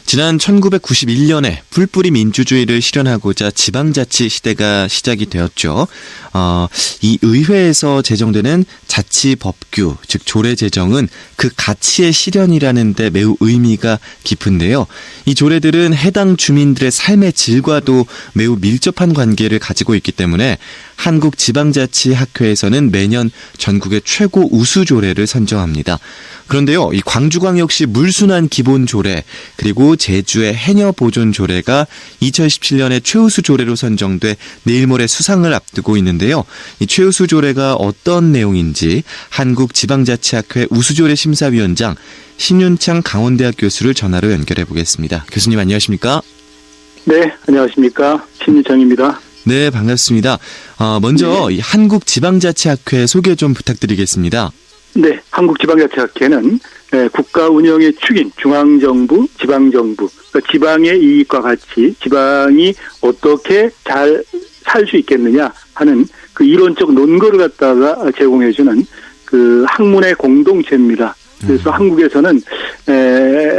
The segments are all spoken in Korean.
지난 1991년에 풀뿌리 민주주의를 실현하고자 지방자치 시대가 시작이 되었죠. 이 의회에서 제정되는 자치법규, 즉 조례 제정은 그 가치의 실현이라는 데 매우 의미가 깊은데요. 이 조례들은 해당 주민들의 삶의 질과도 매우 밀접한 관계를 가지고 있기 때문에 한국지방자치학회에서는 매년 전국의 최고 우수 조례를 선정합니다. 그런데요, 이 광주광역시 물순환 기본조례 그리고 제주의 해녀보존조례가 2017년에 최우수 조례로 선정돼 내일 모레 수상을 앞두고 있는데요. 이 최우수 조례가 어떤 내용인지 한국지방자치학회 우수조례 심사위원장 신윤창 강원대학 교수를 전화로 연결해 보겠습니다. 교수님 안녕하십니까? 네, 안녕하십니까? 신윤창입니다. 네, 반갑습니다. 먼저 이 한국지방자치학회 소개 좀 부탁드리겠습니다. 네, 한국지방자치학회는 국가 운영의 축인 중앙정부, 지방정부, 그러니까 지방의 이익과 같이 지방이 어떻게 잘 살 수 있겠느냐 하는 그 이론적 논거를 갖다가 제공해주는 그 학문의 공동체입니다. 그래서 한국에서는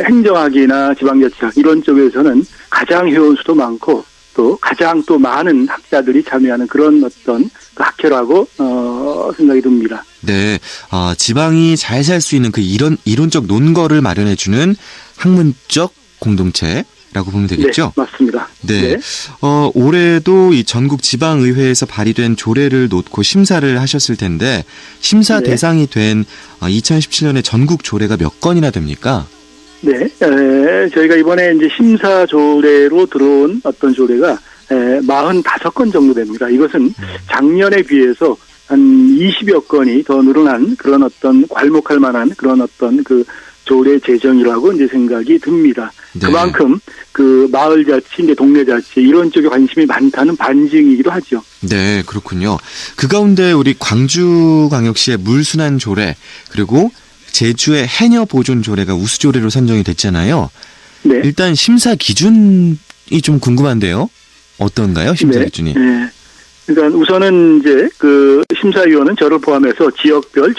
행정학이나 지방자치학 이런 쪽에서는 가장 회원수도 많고 또 가장 또 많은 학자들이 참여하는 그런 어떤 그 학회라고 생각이 듭니다. 네, 지방이 잘 살 수 있는 그 이론적 논거를 마련해주는 학문적 공동체라고 보면 되겠죠? 네, 맞습니다. 네. 올해도 이 전국 지방의회에서 발의된 조례를 놓고 심사를 하셨을 텐데 심사 네. 대상이 된 2017년에 전국 조례가 몇 건이나 됩니까? 네, 저희가 이번에 이제 심사 조례로 들어온 어떤 조례가 45건 정도 됩니다. 이것은 작년에 비해서 한 20여 건이 더 늘어난 그런 어떤 괄목할 만한 그런 어떤 그 조례 제정이라고 이제 생각이 듭니다. 네. 그만큼 그 마을 자치, 이제 동네 자치 이런 쪽에 관심이 많다는 반증이기도 하죠. 네, 그렇군요. 그 가운데 우리 광주광역시의 물순환 조례 그리고 제주의 해녀 보존 조례가 우수 조례로 선정이 됐잖아요. 네. 일단 심사 기준이 좀 궁금한데요. 어떤가요? 심사 네. 기준이? 네. 그러니까 우선은 이제 그 심사위원은 저를 포함해서 지역별,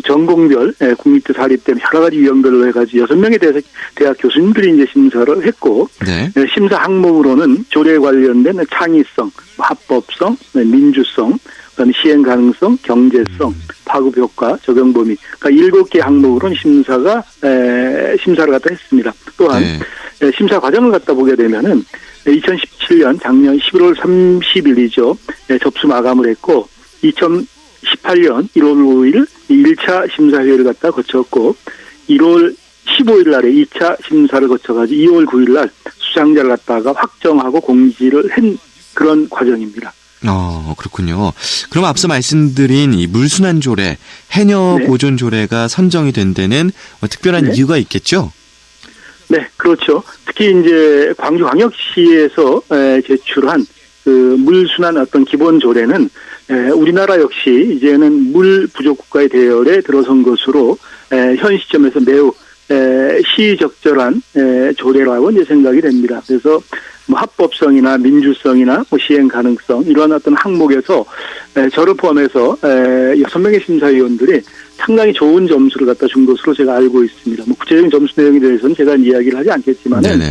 전공별, 국립대, 사립대 여러 가지 유형별로 해가지고 6명의 대학 교수님들이 이제 심사를 했고, 네. 심사 항목으로는 조례에 관련된 창의성, 합법성, 민주성, 그다음에 시행 가능성, 경제성, 파급 효과, 적용 범위, 그러니까 7개 항목으로는 심사를 갖다 했습니다. 또한 심사 과정을 갖다 보게 되면은 2017년 작년 11월 30일이죠. 접수 마감을 했고 2018년 1월 5일 1차 심사회를 갖다 거쳤고 1월 15일 날에 2차 심사를 거쳐가지고 2월 9일 날 수상자를 갖다가 확정하고 공지를 한 그런 과정입니다. 그렇군요. 그럼 앞서 말씀드린 이 물순환 조례, 해녀 보존 조례가 선정이 된 데는 특별한 이유가 있겠죠? 네, 그렇죠. 특히 이제 광주광역시에서 제출한 그 물순환 어떤 기본 조례는 우리나라 역시 이제는 물 부족 국가의 대열에 들어선 것으로 현 시점에서 매우 시적절한 조례라고 이제 생각이 됩니다. 그래서 뭐 합법성이나 민주성이나 뭐 시행 가능성 이러한 어떤 항목에서 저를 포함해서 6명의 심사위원들이 상당히 좋은 점수를 갖다 준 것으로 제가 알고 있습니다. 뭐 구체적인 점수 내용에 대해서는 제가 이야기를 하지 않겠지만은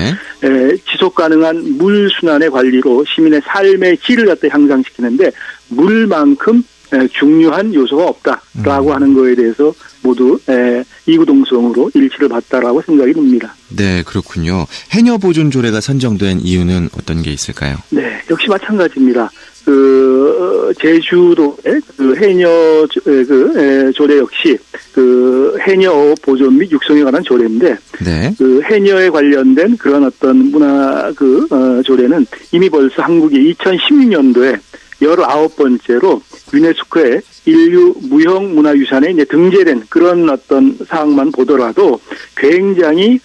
지속 가능한 물 순환의 관리로 시민의 삶의 질을 갖다 향상시키는데 물만큼 중요한 요소가 없다라고 하는 거에 대해서 모두 이구동성으로 일치를 봤다라고 생각이 듭니다. 네, 그렇군요. 해녀 보존 조례가 선정된 이유는 어떤 게 있을까요? 네, 역시 마찬가지입니다. 제주도의 그 해녀 조례 역시 그 해녀 보존 및 육성에 관한 조례인데, 그 해녀에 관련된 그런 어떤 문화 조례는 이미 벌써 한국이 2016년도에 19번째로 유네스코의 인류 무형 문화유산에 이제 등재된 그런 어떤 사항만 보더라도 굉장히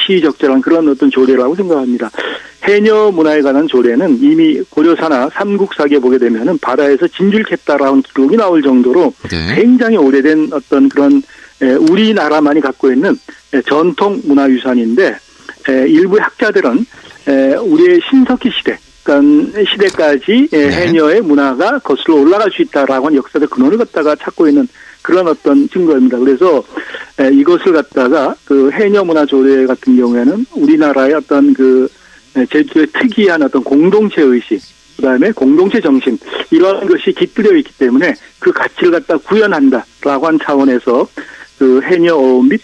시의적절한 그런 어떤 조례라고 생각합니다. 해녀 문화에 관한 조례는 이미 고려사나 삼국사기에 보게 되면은 바다에서 진주를 캤다라는 기록이 나올 정도로 굉장히 오래된 어떤 그런 우리나라만이 갖고 있는 전통 문화유산인데 일부 학자들은 우리의 신석기 시대까지 해녀의 문화가 거슬러 올라갈 수 있다라고 하는 역사적 근원을 갖다가 찾고 있는 그런 어떤 증거입니다. 그래서 이것을 갖다가 그 해녀문화조례 같은 경우에는 우리나라의 어떤 그 제주의 특이한 어떤 공동체 의식, 그다음에 공동체 정신 이런 것이 깃들여 있기 때문에 그 가치를 갖다 구현한다라고 한 차원에서 그 해녀 및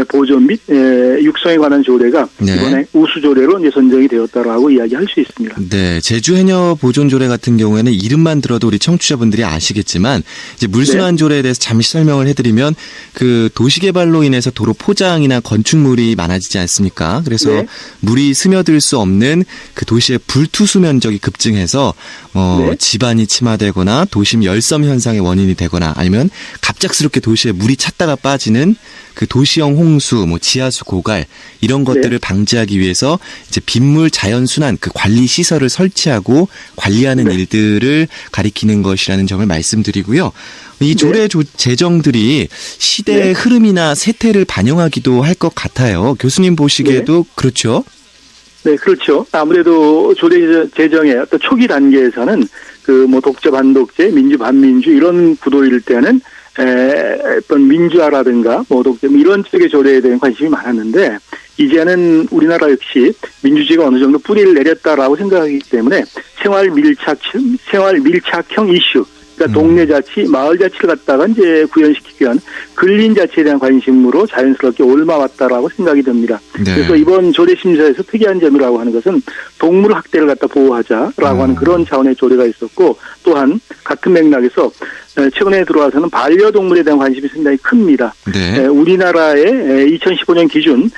보존 및 육성에 관한 조례가 네. 이번에 우수조례로 이제 선정이 되었다라고 이야기할 수 있습니다. 네, 제주 해녀 보존 조례 같은 경우에는 이름만 들어도 우리 청취자분들이 아시겠지만 이제 물순환 조례에 대해서 잠시 설명을 해드리면 그 도시개발로 인해서 도로 포장이나 건축물이 많아지지 않습니까? 그래서 네. 물이 스며들 수 없는 그 도시의 불투수 면적이 급증해서 네. 지반이 침하되거나 도심 열섬 현상의 원인이 되거나 아니면 갑작스럽게 도시에 물이 찼다가 빠지는 그 도시형 홍수, 뭐 지하수 고갈 이런 것들을 방지하기 위해서 이제 빗물 자연 순환 그 관리 시설을 설치하고 관리하는 일들을 가리키는 것이라는 점을 말씀드리고요. 이 조례 제정들이 시대의 흐름이나 세태를 반영하기도 할 것 같아요. 교수님 보시기에도 그렇죠? 네, 그렇죠. 아무래도 조례 제정의 어떤 초기 단계에서는 그 뭐 독재 반독재, 민주 반민주 이런 구도일 때는 어떤 민주화라든가 뭐 독재 이런 쪽의 조례에 대한 관심이 많았는데 이제는 우리나라 역시 민주주의가 어느 정도 뿌리를 내렸다라고 생각하기 때문에 생활 밀착형 이슈, 그러니까 동네 자치, 마을 자치를 갖다가 이제 구현시키기 위한 근린 자치에 대한 관심으로 자연스럽게 옮아왔다라고 생각이 됩니다. 네. 그래서 이번 조례 심사에서 특이한 점이라고 하는 것은 동물 학대를 갖다 보호하자라고 하는 그런 차원의 조례가 있었고 또한 같은 맥락에서 최근에 들어와서는 반려동물에 대한 관심이 상당히 큽니다. 네. 우리나라의 2015년 기준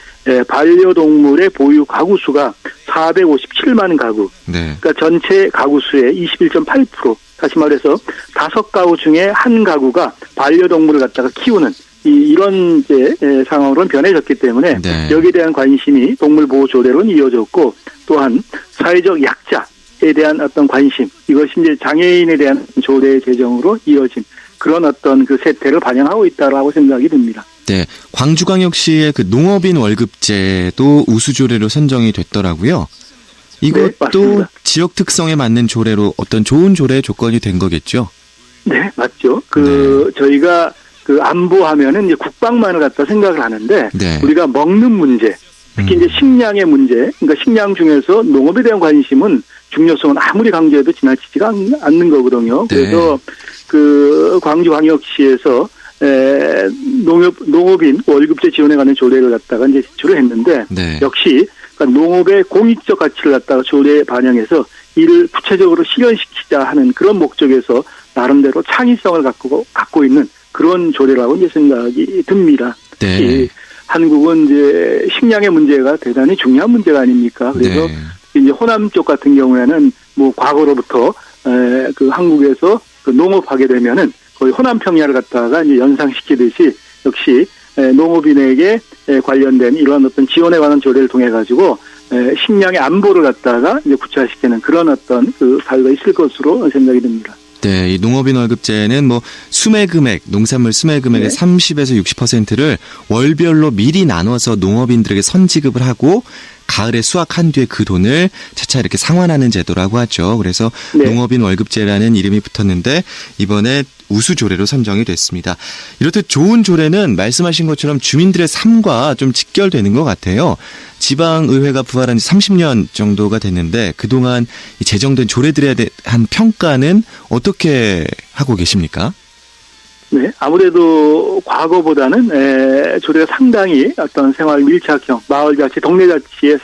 반려동물의 보유 가구 수가 457만 가구, 네. 그러니까 전체 가구 수의 21.8%. 다시 말해서 5가구 중에 한 가구가 반려동물을 갖다가 키우는 이런 이제 상황으로는 변해졌기 때문에 네. 여기에 대한 관심이 동물보호조례로는 이어졌고 또한 사회적 약자에 대한 어떤 관심 이것이 이제 장애인에 대한 조례 제정으로 이어진 그런 어떤 그 세태를 반영하고 있다라고 생각이 듭니다. 네, 광주광역시의 그 농업인 월급제도 우수조례로 선정이 됐더라고요. 이것도 맞습니다. 지역 특성에 맞는 조례로 어떤 좋은 조례의 조건이 된 거겠죠? 네, 맞죠. 저희가 그 안보하면은 이제 국방만을 갖다 생각을 하는데 네. 우리가 먹는 문제, 특히 이제 식량의 문제, 그러니까 식량 중에서 농업에 대한 관심은 중요성은 아무리 강조해도 지나치지가 않는 거거든요. 네. 그래서 그 광주광역시에서 농업인 월급제 지원에 관한 조례를 갖다가 이제 제출을 했는데 네. 역시 그러니까 농업의 공익적 가치를 갖다가 조례에 반영해서 이를 구체적으로 실현시키자 하는 그런 목적에서 나름대로 창의성을 갖고 있는 그런 조례라고 이제 생각이 듭니다. 네. 특히 한국은 이제 식량의 문제가 대단히 중요한 문제가 아닙니까? 그래서 네. 이제 호남 쪽 같은 경우에는 뭐 과거로부터 그 한국에서 그 농업하게 되면은 거의 호남 평야를 갖다가 이제 연상시키듯이 역시 농업인에게 관련된 이러한 어떤 지원에 관한 조례를 통해 가지고 식량의 안보를 갖다가 이제 구체화시키는 그런 어떤 그 사유가 있을 것으로 생각이 듭니다. 네, 이 농업인 월급제는 뭐 수매 금액, 농산물 수매 금액의 30에서 60%를 월별로 미리 나눠서 농업인들에게 선지급을 하고 가을에 수확한 뒤에 그 돈을 차차 이렇게 상환하는 제도라고 하죠. 그래서 농업인 월급제라는 이름이 붙었는데 이번에 우수조례로 선정이 됐습니다. 이렇듯 좋은 조례는 말씀하신 것처럼 주민들의 삶과 좀 직결되는 것 같아요. 지방의회가 부활한 지 30년 정도가 됐는데 그동안 제정된 조례들에 대한 평가는 어떻게 하고 계십니까? 네, 아무래도 과거보다는 조례가 상당히 어떤 생활 밀착형, 마을 자치, 동네 자치의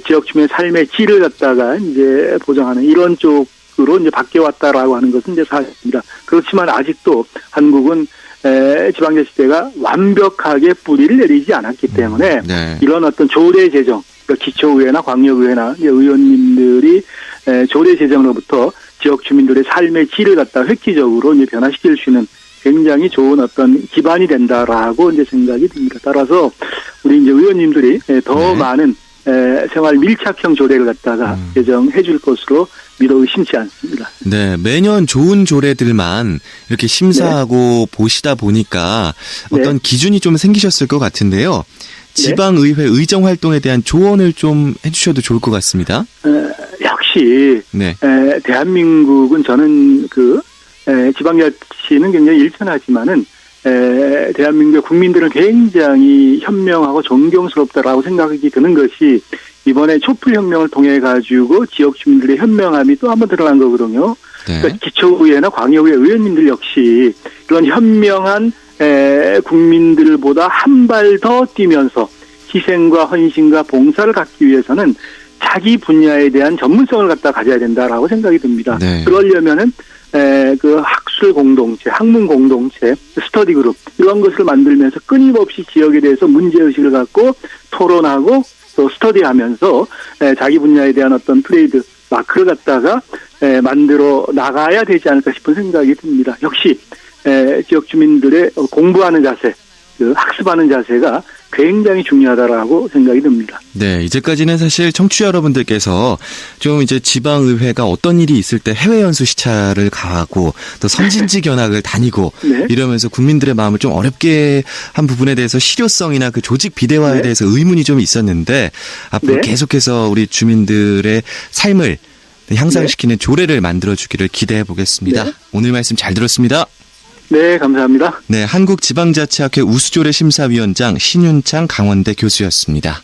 지역 주민의 삶의 질을 갖다가 이제 보장하는 이런 쪽으로 이제 바뀌어왔다라고 하는 것은 이제 사실입니다. 그렇지만 아직도 한국은 지방자치제가 완벽하게 뿌리를 내리지 않았기 때문에 이런 어떤 조례 제정, 그러니까 기초의회나 광역의회나 의원님들이 조례 제정으로부터 지역 주민들의 삶의 질을 갖다 획기적으로 이제 변화시킬 수 있는 굉장히 좋은 어떤 기반이 된다라고 이제 생각이 듭니다. 따라서 우리 이제 의원님들이 더 많은 생활 밀착형 조례를 갖다가 제정해 줄 것으로 믿어 의심치 않습니다. 네, 매년 좋은 조례들만 이렇게 심사하고 보시다 보니까 어떤 기준이 좀 생기셨을 것 같은데요. 지방의회 의정 활동에 대한 조언을 좀 해주셔도 좋을 것 같습니다. 역시 대한민국은 저는 지방자치는 굉장히 일천하지만은 대한민국의 국민들은 굉장히 현명하고 존경스럽다라고 생각이 드는 것이 이번에 촛불혁명을 통해 가지고 지역 주민들의 현명함이 또 한 번 드러난 거거든요. 네. 그러니까 기초의회나 광역의회 의원님들 역시 그런 현명한 국민들보다 한 발 더 뛰면서 희생과 헌신과 봉사를 갖기 위해서는 자기 분야에 대한 전문성을 갖다 가져야 된다라고 생각이 듭니다. 네. 그러려면은 그 학술 공동체, 학문 공동체, 스터디 그룹 이런 것을 만들면서 끊임없이 지역에 대해서 문제 의식을 갖고 토론하고 또 스터디하면서 자기 분야에 대한 어떤 트레이드 마크를 갖다가 만들어 나가야 되지 않을까 싶은 생각이 듭니다. 역시 지역 주민들의 공부하는 자세, 그 학습하는 자세가 굉장히 중요하다라고 생각이 듭니다. 네, 이제까지는 사실 청취자 여러분들께서 좀 이제 지방의회가 어떤 일이 있을 때 해외 연수 시찰을 가고 또 선진지 견학을 다니고 네. 이러면서 국민들의 마음을 좀 어렵게 한 부분에 대해서 실효성이나 그 조직 비대화에 네. 대해서 의문이 좀 있었는데 앞으로 네. 계속해서 우리 주민들의 삶을 향상시키는 조례를 만들어주기를 기대해 보겠습니다. 네. 오늘 말씀 잘 들었습니다. 네, 감사합니다. 네, 한국지방자치학회 우수조례 심사위원장 신윤창 강원대 교수였습니다.